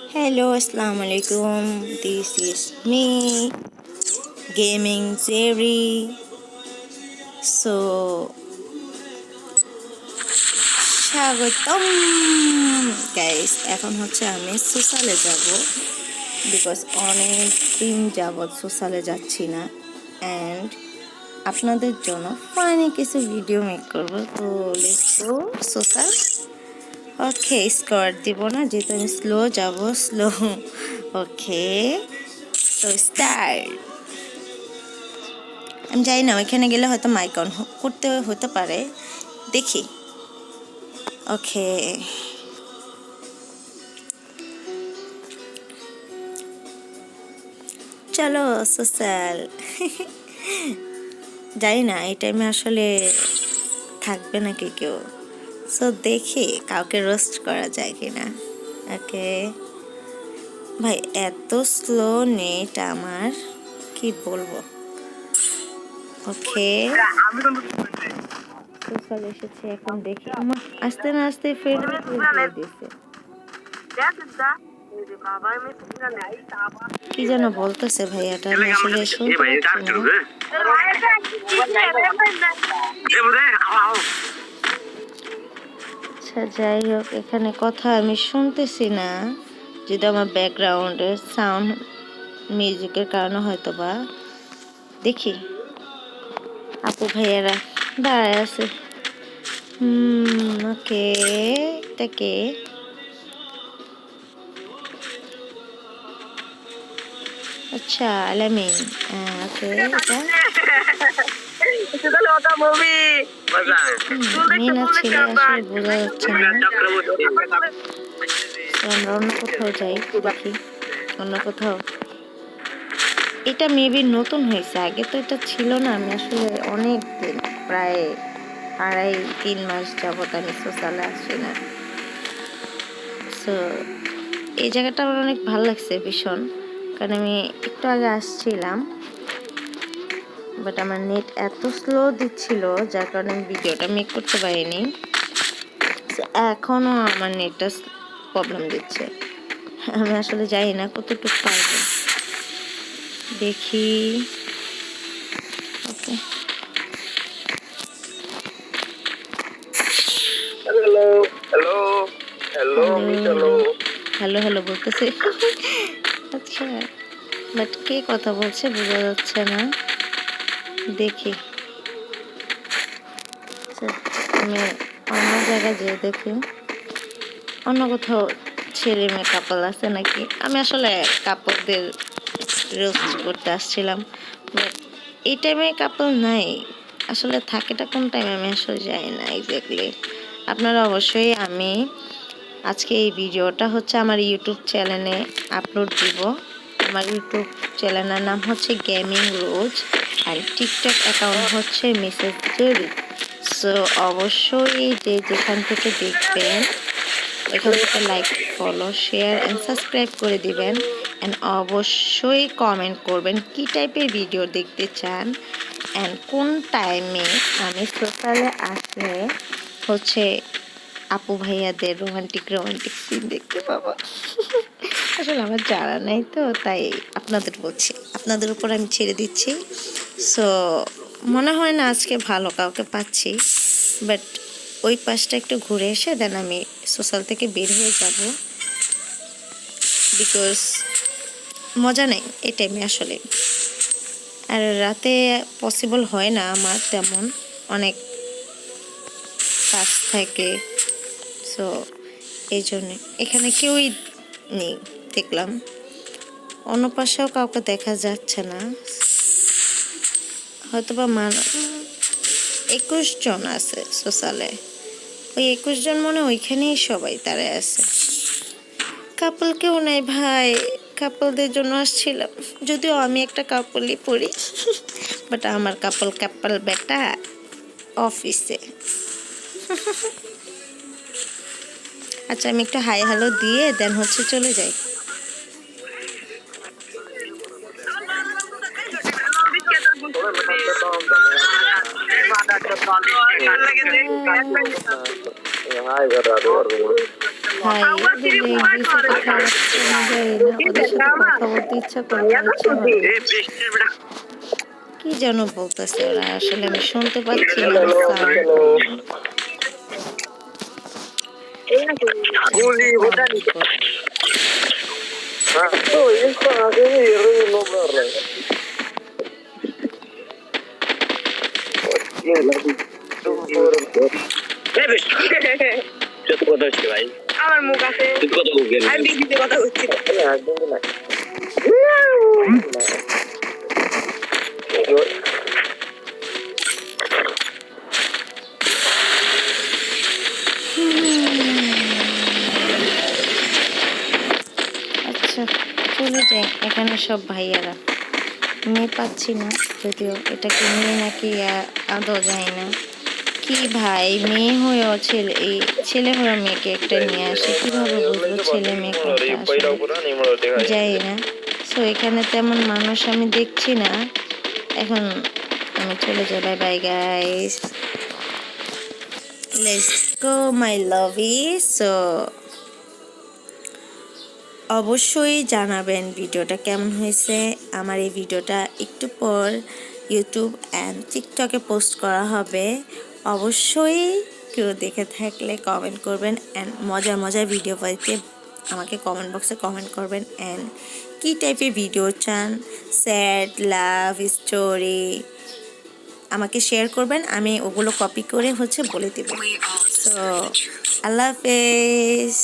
Hello, Assalamu alaikum. This is me, Gaming Zeri. So, স্বাগতম guys. এখন হচ্ছে আমি সোশ্যালে যাব বিকজ অনেক দিন যাবৎ সোশ্যালে যাচ্ছি না অ্যান্ড আপনাদের জন্য ফানি কিছু ভিডিও মেক করব। তো let's go social. Okay, square দিব না যেহেতু আমি স্লো যাব, স্লো। ওকে, তো স্টার্ট। আমি জানি না ওইখানে গেলে হয়তো মাইক অন করতে হতে পারে, দেখি। ওকে, চলো সোশ্যাল। জানি না এই টাইমে আসলে থাকবে নাকি কেউ, সো দেখি কাউকে রোস্ট করা যায় কিনা। ওকে ভাই, এত স্লো নেট আমার, কি বলবো। ওকে, সোশ্যাল এসেছে, এখন দেখি। আমার আস্তে না আস্তে ফ্রেন্ড দিয়েছে, কি যেন বলতেছে ভাইয়াটা, আমি আসলে শুনতে পাচ্ছি না। আচ্ছা যাই হোক, এখানে কথা আমি শুনতেছি না, যদি আমার ব্যাকগ্রাউন্ডের সাউন্ড মিউজিকের কারণে হয়তো বা। দেখি আপু ভাইয়ারা দাঁড়ায় আছে। ওকে, এটাকে আচ্ছা আলামিন। ওকে, এটা মিনা ছেলে আসলে বোঝা যাচ্ছে না। আমরা অন্য কোথাও যাই, দেখি অন্য কোথাও। এটা মেবি নতুন হয়েছে, আগে তো এটা ছিল না। আমি আসলে অনেক দিন, প্রায় 2.5-3 মাস যাবত আমি সোশ্যালে আসছি না। সো এই জায়গাটা আমার অনেক ভালো লাগছে ভীষণ, কারণ আমি একটু আগে আসছিলাম বাট আমার নেট এত স্লো দিচ্ছিল যার কারণে আমি ভিডিওটা মেক করতে পারিনি। এখনও আমার নেটটা প্রবলেম দিচ্ছে, আমি আসলে জানি না কতটুকু পারবো, দেখি। Okay, hello hello hello hello hello hello বলতেছে। আচ্ছা, বাট কে কথা বলছে বোঝা যাচ্ছে না, দেখি। আমি অন্য জায়গায় যেয়ে দেখি অন্য কোথাও ছেলে মেয়ে কাপল আছে নাকি। আমি আসলে কাপলদের রোস্ট করতে আসছিলাম, বাট এই টাইমে কাপল নাই। আসলে থাকেটা কোন টাইমে আমি আসলে জানি না এক্স্যাক্টলি। আপনারা অবশ্যই, আমি আজকে এই ভিডিওটা হচ্ছে আমার ইউটিউব চ্যানেলে আপলোড দিব। আমার ইউটিউব চ্যানেলের নাম হচ্ছে গেমিং রোজ আর টিকটক অ্যাকাউন্ট হচ্ছে মিসেস জেরি। সো অবশ্যই যে যেখান থেকে দেখবেন এখান থেকে like, follow, share and subscribe করে দিবেন। অ্যান্ড অবশ্যই কমেন্ট করবেন কী টাইপের ভিডিও দেখতে চান অ্যান্ড কোন টাইমে আমি সোশ্যালে আসলে হচ্ছে আপু ভাইয়াদের রোমান্টিক সিন দেখতে পাবো। আসলে আমার জানা নাই তো, তাই আপনাদের বলছি, আপনাদের উপর আমি ছেড়ে দিচ্ছি। সো মনে হয় না আজকে ভালো কাউকে পাচ্ছি, বাট ওই পাশটা একটু ঘুরে এসে দেন আমি সোশ্যাল থেকে বের হয়ে যাব, বিকজ মজা নেই এই টাইমে আসলে। আর রাতে পসিবল হয় না আমার তেমন, অনেক কাজ থাকে। সো এই জন্যে এখানে কেউই নেই দেখলাম, অন্য পাশেও কাউকে দেখা যাচ্ছে না। হয়তো বা 21 জন আছে সোশ্যালে, ওই 21 জন মনে ওইখানেই সবাই দাঁড়ায় আছে। কাপল কেউ নাই ভাই, কাপলদের জন্য আসছিলাম, যদিও আমি একটা কাপলই পড়ি, বাট আমার কাপল বেটা অফিসে। আচ্ছা, আমি একটু হাই হ্যালো দিয়ে দেন হচ্ছে চলে যাই। ভাই ওদের যে ইংলিশে কথা হচ্ছে অনুযায়ী না ওদের সাথে কথা বলতে ইচ্ছা করে না ইচ্ছা হয় না। কি যেন বলতেছে ওরা আসলে আমি শুনতে পাচ্ছি না हेलो সাউন্ড चलो गोली होता नहीं हाँ तो इसको आगे में ये नो कर रहा है ये लगी तुम और যত কথা হচ্ছে ভাই আমার মুখ আছে তুই কত মুখ গেল আমি বিগিতে কথা হচ্ছে একদম না আচ্ছা চলে যাই এখানে সব ভাইয়ারা মেয়ে পাচ্ছি না যদিও এটা কি মেয়ে নাকি আদৌ যায় না কি ভাই মেয়ে হয়েও ছেলে এই ছেলে হয়ে মেয়েকে একটা নিয়ে আসে কিভাবে বুঝবো ছেলে মেয়ে কোনটা আসলে যাই না সো এখানে তেমন মানুষ আমি দেখছি না এখন আমি চলে যাই bye bye guys let's go my lovey so অবশ্যই জানাবেন ভিডিওটা কেমন হয়েছে আমার এই ভিডিওটা একটু পর ইউটিউব অ্যান্ড টিকটকে পোস্ট করা হবে অবশ্যই কেউ দেখে থাকলে কমেন্ট করবেন অ্যান্ড মজার মজার ভিডিও পাইতে আমাকে কমেন্ট বক্সে কমেন্ট করবেন অ্যান্ড কী টাইপের ভিডিও চান স্যাড লাভ স্টোরি আমাকে শেয়ার করবেন আমি ওগুলো কপি করে বলে দেব সো আল্লাহ হাফেজ